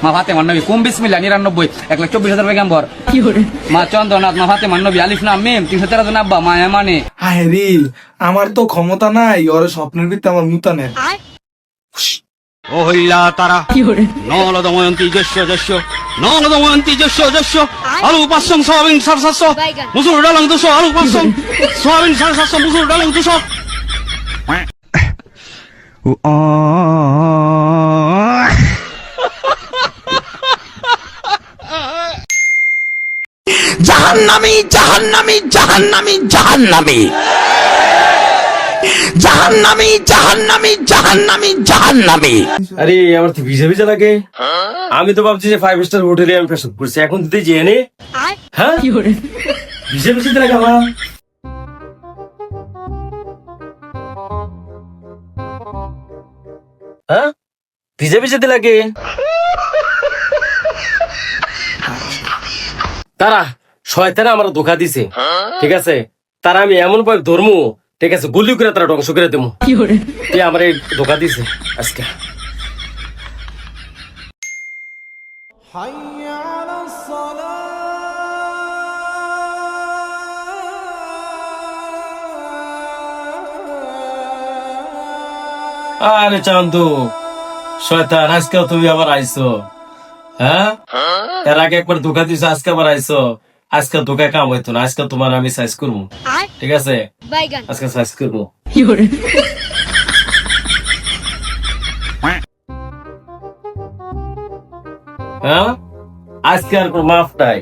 মা ফাতেমার নবী কুম বিসমিল্লাহ 99 1,24,000 পয়গম্বর মা চন্দ্রনাথ মা ফাতেমার নবী আলিফ লাম মিম 313 জন আব্বা মা মানে হায় রে, আমার তো ক্ষমতা নাই ওর স্বপ্নের ভিত্তি আমার মুতানের। ও হইলা তারা নলদময়ন্তী যস্য যস্য নলদময়ন্তী যস্য যস্য আলু 500 সয়াবিন 750 মুসুর ডালং 200 আলু 500 সয়াবিন 750 মুসুর ডালং 200 জাহান্নামী জাহান্নামী জাহান্নামী জাহান্নামী জাহান্নামী জাহান্নামী জাহান্নামী জাহান্নামী। আরে আমার তো ভিজা ভিজা লাগে। আমি তো ভাবছি যে 5 স্টার হোটেলে আমি পেশাব করছি, এখন দিতে যেয়ে নে। হ্যাঁ ভিজা ভিজা লাগে আমার। হ্যাঁ ভিজা ভিজাতে লাগে। তারা শয়তানে আমার ধোকা দিছে, ঠিক আছে? তারা আমি এমন ভাবে ধর্ম, ঠিক আছে, গুলি করে তারা ধ্বংস করে দেবো। আমার এই ধোকা দিছে আজকে। আরে চান্দু শয়তান, আজকেও তুমি আবার আইছো? হ্যাঁ এর আগে একবার ধোকা দিছো, আজকে আবার আইছো। আজকে ধোকায় কাম হইতো না, আজকে তোমার আমি সাইজ করবো, ঠিক আছে? আজকে সাইজ করবো। হ্যাঁ আজকে আর কোনো মাফ নাই।